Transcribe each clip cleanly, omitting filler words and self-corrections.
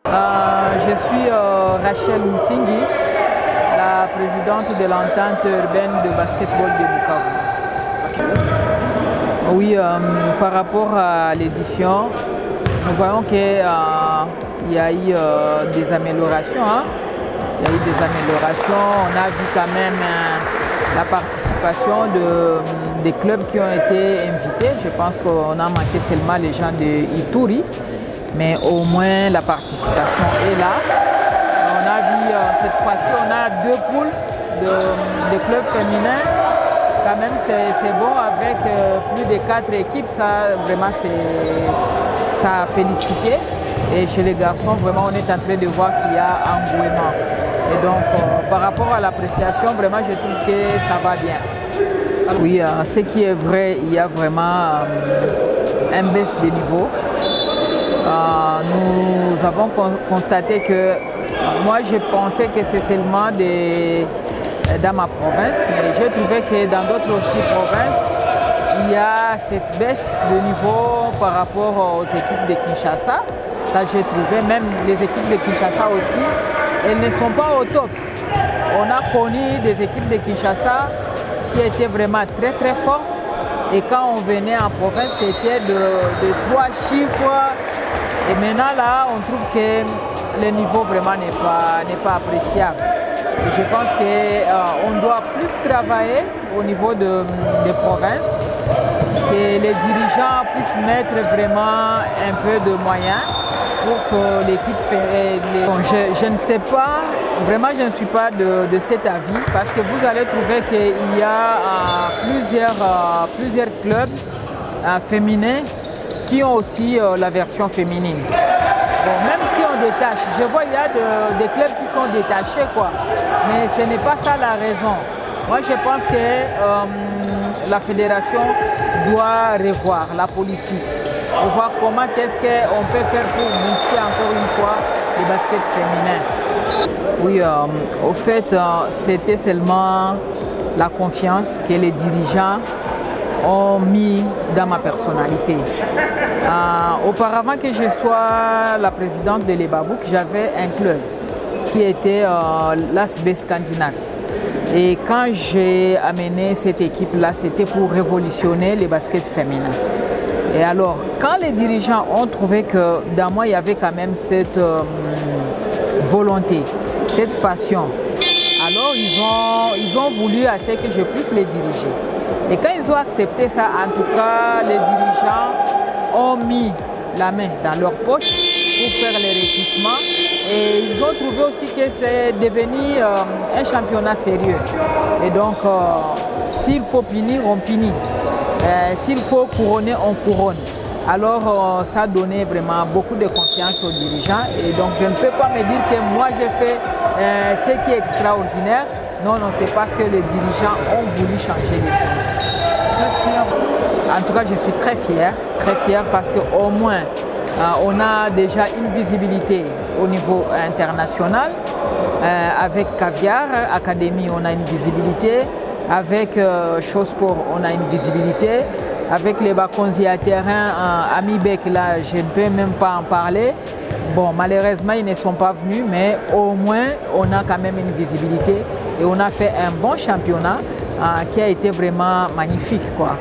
Je suis Rachel Moussingi, la présidente de l'entente urbaine de basketball de Bukavu. Oui, par rapport à l'édition, nous voyons qu'il y a eu des améliorations. Il y a eu des améliorations. On a vu quand même la participation des clubs qui ont été invités. Je pense qu'on a manqué seulement les gens de Ituri, mais au moins la participation est là. On a vu cette fois-ci, on a 2 poules de clubs féminins. Quand même, c'est bon avec plus de 4 équipes. Ça, vraiment, ça a félicité. Et chez les garçons, vraiment, on est en train de voir qu'il y a engouement. Et donc, par rapport à l'appréciation, vraiment, je trouve que ça va bien. Oui, ce qui est vrai, il y a vraiment un baisse de niveau. Nous avons constaté que moi, je pensais que c'est seulement dans ma province, mais j'ai trouvé que dans d'autres aussi provinces, il y a cette baisse de niveau par rapport aux équipes de Kinshasa. Ça, j'ai trouvé, même les équipes de Kinshasa aussi, elles ne sont pas au top. On a connu des équipes de Kinshasa qui étaient vraiment très très fortes. Et quand on venait en province, c'était de 3 chiffres. Et maintenant là, on trouve que le niveau vraiment n'est pas appréciable. Et je pense qu'on doit plus travailler au niveau des provinces, que les dirigeants puissent mettre vraiment un peu de moyens pour que l'équipe fasse. Bon, je ne sais pas, vraiment je ne suis pas de cet avis, parce que vous allez trouver qu'il y a plusieurs clubs féminins qui ont aussi la version féminine. Bon, même si on détache, je vois qu'il y a des clubs qui sont détachés, quoi. Mais ce n'est pas ça la raison. Moi, je pense que la fédération doit revoir la politique pour voir comment est-ce qu'on peut faire pour booster encore une fois le basket féminin. Oui, au fait, c'était seulement la confiance que les dirigeants ont mis dans ma personnalité. Auparavant que je sois la présidente de l'EBABOUK, j'avais un club qui était l'ASB Scandinave. Et quand j'ai amené cette équipe-là, c'était pour révolutionner les baskets féminins. Et alors, quand les dirigeants ont trouvé que dans moi, il y avait quand même cette volonté, cette passion, alors ils ont voulu assez que je puisse les diriger. Et quand ils ont accepté ça, en tout cas, les dirigeants ont mis la main dans leur poche pour faire les recrutements. Et ils ont trouvé aussi que c'est devenu un championnat sérieux. Et donc, s'il faut punir, on punit. S'il faut couronner, on couronne. Alors, ça a donné vraiment beaucoup de confiance aux dirigeants. Et donc, je ne peux pas me dire que moi, j'ai fait ce qui est extraordinaire. Non, c'est parce que les dirigeants ont voulu changer les choses. En tout cas, je suis très fière parce qu'au moins, on a déjà une visibilité au niveau international. Avec Caviar Academy, on a une visibilité. Avec Showsport, on a une visibilité. Avec les Bakonzi à terrain, Amibek, là, je ne peux même pas en parler. Bon, malheureusement, ils ne sont pas venus, mais au moins, on a quand même une visibilité. Et on a fait un bon championnat qui a été vraiment magnifique, quoi.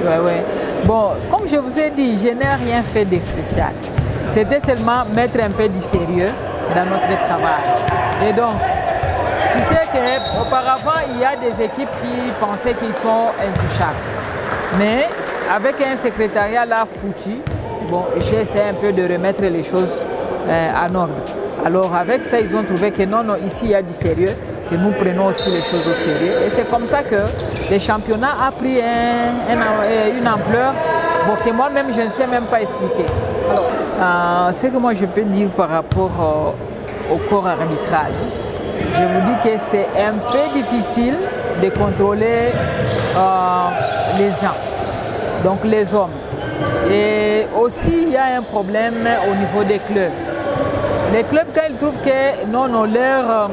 Ouais. Bon, comme je vous ai dit, je n'ai rien fait de spécial. C'était seulement mettre un peu du sérieux dans notre travail. Et donc, tu sais qu'auparavant, il y a des équipes qui pensaient qu'ils sont intouchables. Mais avec un secrétariat là foutu, bon, j'ai essayé un peu de remettre les choses en ordre. Alors avec ça, ils ont trouvé que non, ici il y a du sérieux, que nous prenons aussi les choses au sérieux. Et c'est comme ça que le championnat a pris une ampleur que moi-même je ne sais même pas expliquer. Alors, ce que moi je peux dire par rapport au corps arbitral, je vous dis que c'est un peu difficile de contrôler les gens, donc les hommes. Et aussi, il y a un problème au niveau des clubs. Les clubs, quand ils trouvent que leur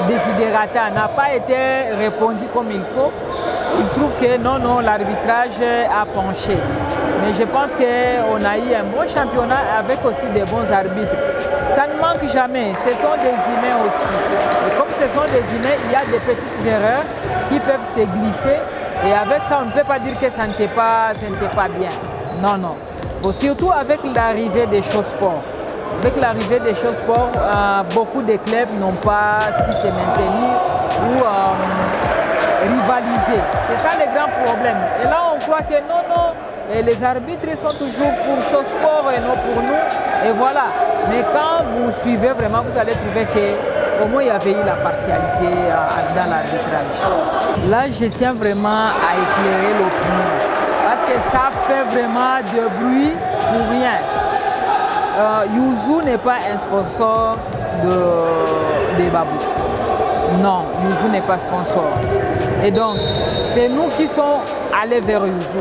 desiderata n'a pas été répondu comme il faut, ils trouvent que l'arbitrage a penché. Mais je pense qu'on a eu un bon championnat avec aussi des bons arbitres. Ça ne manque jamais, ce sont des humains aussi. Et comme ce sont des humains, il y a des petites erreurs qui peuvent se glisser. Et avec ça, on ne peut pas dire que ça n'était pas bien. Non, non. Bon, surtout avec l'arrivée des choses sport. Avec l'arrivée des choses sport, beaucoup de clubs n'ont pas si se maintenir ou rivaliser. C'est ça le grand problème. Et là, on croit que non, non, les arbitres sont toujours pour chose sport et non pour nous. Et voilà. Mais quand vous suivez vraiment, vous allez trouver qu'au moins il y avait eu la partialité dans l'arbitrage. Là, je tiens vraiment à éclairer l'opinion. Parce que ça fait vraiment de bruit pour rien. Youssou n'est pas un sponsor de Babou. Non, Youssou n'est pas sponsor. Et donc, c'est nous qui sommes allés vers Youssou.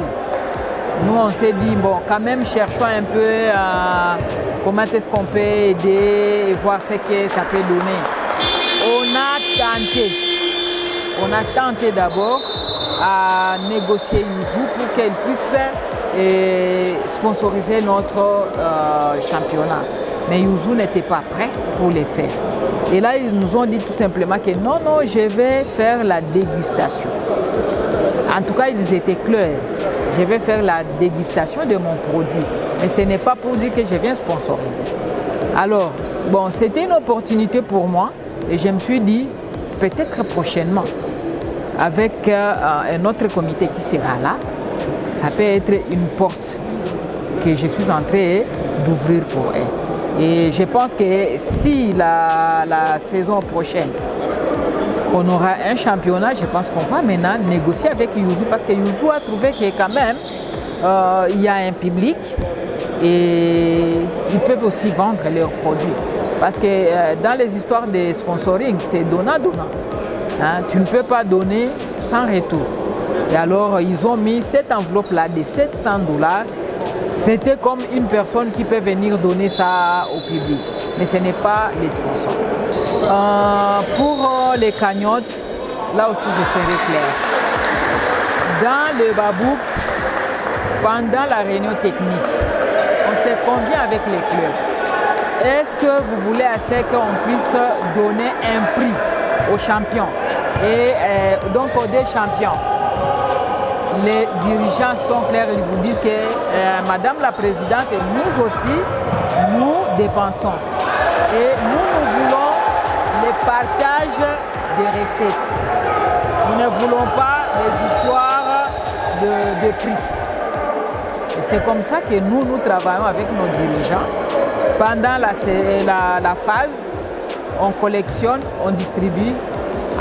Nous, on s'est dit, bon, quand même, cherchons un peu comment est-ce qu'on peut aider et voir ce que ça peut donner. On a tenté d'abord à négocier Youssou pour qu'elle puisse sponsoriser notre championnat. Mais Youssou n'était pas prêt pour le faire. Et là, ils nous ont dit tout simplement que non, non, je vais faire la dégustation. En tout cas, ils étaient clairs. Je vais faire la dégustation de mon produit. Mais ce n'est pas pour dire que je viens sponsoriser. Alors, bon, c'était une opportunité pour moi. Et je me suis dit, peut-être prochainement, avec un autre comité qui sera là, ça peut être une porte que je suis en train d'ouvrir pour elle. Et je pense que si la saison prochaine, on aura un championnat, je pense qu'on va maintenant négocier avec Youssou parce que Youssou a trouvé que quand même, il y a un public et ils peuvent aussi vendre leurs produits. Parce que dans les histoires de sponsoring, c'est donnant-donnant. Hein, tu ne peux pas donner sans retour. Et alors, ils ont mis cette enveloppe-là de $700. C'était comme une personne qui peut venir donner ça au public. Mais ce n'est pas les sponsors. Pour les cagnottes, là aussi, je serai clair. Dans le Babouk, pendant la réunion technique, on s'est convient avec les clubs. Est-ce que vous voulez assez qu'on puisse donner un prix aux champions et donc aux deux champions? Les dirigeants sont clairs, ils vous disent que Madame la Présidente et nous aussi, nous dépensons. Et nous voulons le partage des recettes. Nous ne voulons pas les histoires de prix. Et c'est comme ça que nous travaillons avec nos dirigeants. Pendant la phase, on collectionne, on distribue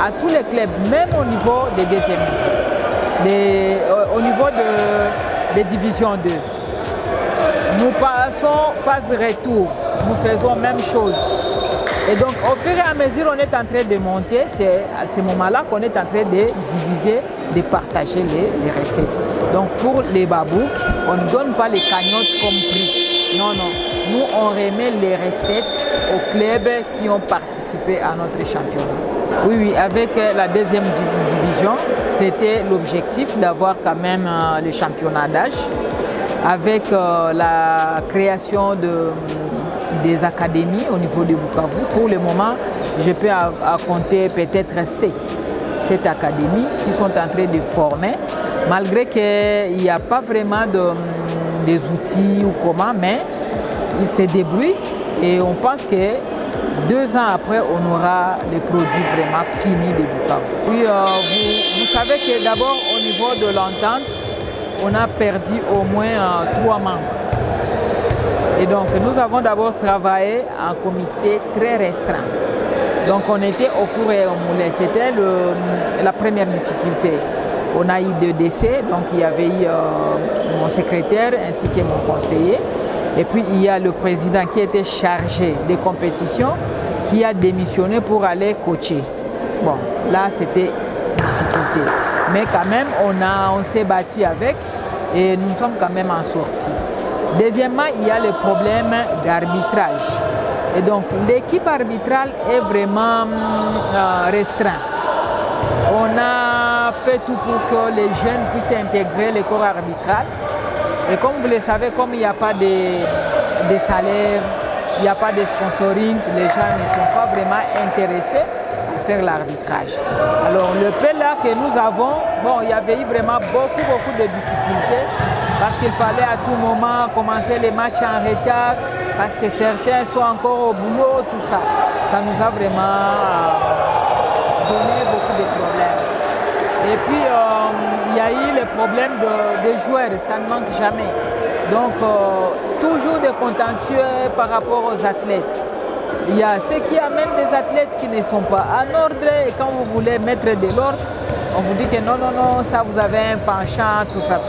à tous les clubs, même au niveau des deuxièmes niveaux, au niveau des divisions 2. Nous passons phase retour, nous faisons même chose. Et donc, au fur et à mesure, on est en train de monter, c'est à ce moment-là qu'on est en train de diviser, de partager les recettes. Donc, pour les babouks, on ne donne pas les cagnottes comme prix. Non, non. Nous, on remet les recettes aux clubs qui ont participé à notre championnat. Oui, oui, avec la deuxième division, c'était l'objectif d'avoir quand même le championnat d'âge, avec la création des académies au niveau de Bukavu. Pour le moment, je peux compter peut-être 7 académies qui sont en train de former, malgré qu'il n'y a pas vraiment des outils ou comment, mais ils se débrouillent et on pense que 2 ans après, on aura les produits vraiment finis de Bukavu. Oui, vous savez que d'abord, au niveau de l'entente, on a perdu au moins 3 membres. Et donc, nous avons d'abord travaillé en comité très restreint. Donc, on était au four et au moulin. C'était la première difficulté. On a eu 2 décès, donc il y avait eu mon secrétaire ainsi que mon conseiller. Et puis, il y a le président qui était chargé des compétitions, qui a démissionné pour aller coacher. Bon, là, c'était une difficulté. Mais quand même, on s'est battu avec et nous sommes quand même en sortie. Deuxièmement, il y a le problème d'arbitrage. Et donc, l'équipe arbitrale est vraiment restreinte. On a fait tout pour que les jeunes puissent intégrer le corps arbitral. Et comme vous le savez, comme il n'y a pas de salaire, il n'y a pas de sponsoring, les gens ne sont pas vraiment intéressés à faire l'arbitrage. Alors le peu là que nous avons, bon, il y avait eu vraiment beaucoup de difficultés parce qu'il fallait à tout moment commencer les matchs en retard parce que certains sont encore au boulot, tout ça. Ça nous a vraiment donné beaucoup de problèmes. Et puis il y a eu le problème des joueurs, ça ne manque jamais. Donc toujours des contentieux par rapport aux athlètes. Il y a ceux qui amènent des athlètes qui ne sont pas en ordre et quand vous voulez mettre de l'ordre, on vous dit que non, ça vous avez un penchant, tout ça.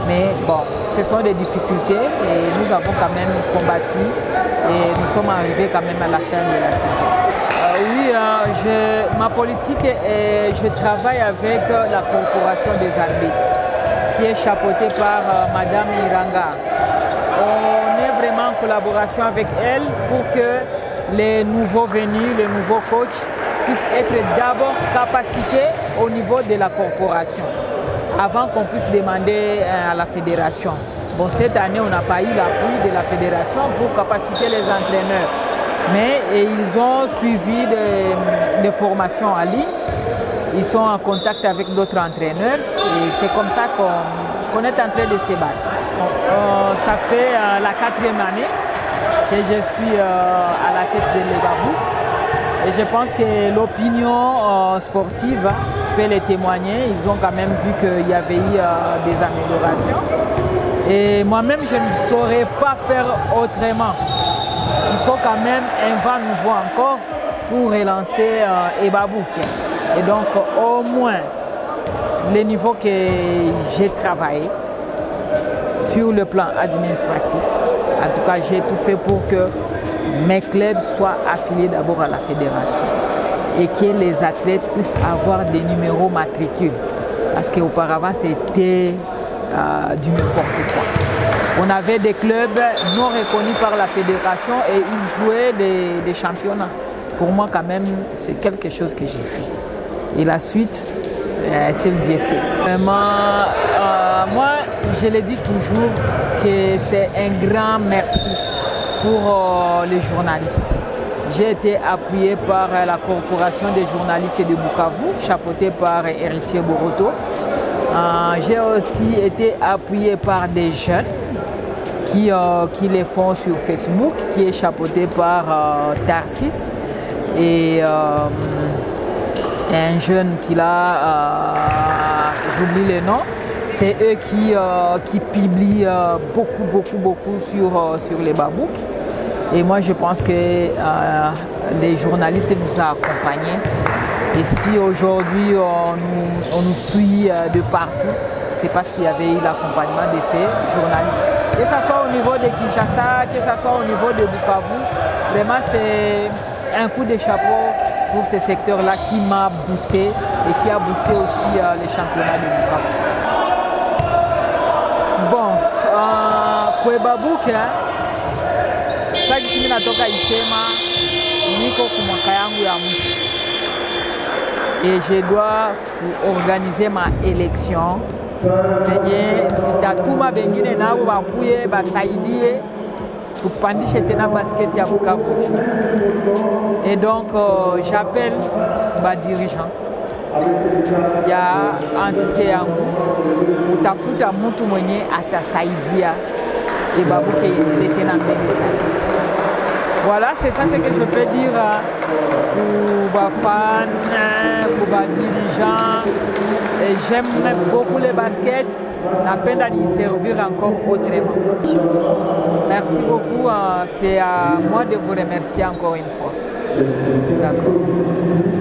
Mais bon, ce sont des difficultés et nous avons quand même combattu et nous sommes arrivés quand même à la fin de la saison. Oui, ma politique, je travaille avec la corporation des arbitres qui est chapeautée par Madame Iranga. On est vraiment en collaboration avec elle pour que les nouveaux venus, les nouveaux coachs puissent être d'abord capacités au niveau de la corporation avant qu'on puisse demander à la fédération. Bon, cette année, on n'a pas eu l'appui de la fédération pour capaciter les entraîneurs. Mais ils ont suivi des formations en ligne. Ils sont en contact avec d'autres entraîneurs et c'est comme ça qu'on est en train de se battre. Ça fait la 4e année que je suis à la tête de l'Ebabou et je pense que l'opinion sportive peut les témoigner. Ils ont quand même vu qu'il y avait eu des améliorations et moi-même je ne saurais pas faire autrement. Il faut quand même un vent nouveau encore pour relancer Ebabou. Et donc au moins les niveaux que j'ai travaillé sur le plan administratif, en tout cas j'ai tout fait pour que mes clubs soient affiliés d'abord à la fédération et que les athlètes puissent avoir des numéros matricules parce qu'auparavant c'était du n'importe quoi. On avait des clubs non reconnus par la fédération et ils jouaient des championnats. Pour moi quand même c'est quelque chose que j'ai fait. Et la suite, c'est le DSC. Moi, je le dis toujours que c'est un grand merci pour les journalistes. J'ai été appuyé par la corporation des journalistes de Bukavu, chapeautée par Héritier Boroto. J'ai aussi été appuyé par des jeunes qui les font sur Facebook, qui est chapeauté par Tarsis et un jeune qui l'a, j'oublie le nom, c'est eux qui publient beaucoup sur les babous. Et moi je pense que les journalistes nous ont accompagnés. Et si aujourd'hui on nous suit de partout, c'est parce qu'il y avait eu l'accompagnement de ces journalistes. Que ce soit au niveau de Kinshasa, que ce soit au niveau de Bukavu, vraiment c'est un coup de chapeau pour ce secteur-là qui m'a boosté et qui a boosté aussi les championnats de Bukavu. Bon, pour Ebabouk, saki natoka Isema, niko kumwaka yangu ya mwisho. Et je dois organiser ma élection. Zenye zitatuma bengine nao bakuye basaidie kupandisha tena basket ya Bukavu. Et donc j'appelle ba dirigeant ya entité yangu utafuta mtu mwenye atasaidia Ebabuke iendelee tena mbele zaidi. Voilà, c'est ça ce que je peux dire pour les fans, pour les dirigeants. J'aime beaucoup les baskets. Napenda d'y servir encore autrement. Merci beaucoup. C'est à moi de vous remercier encore une fois. D'accord.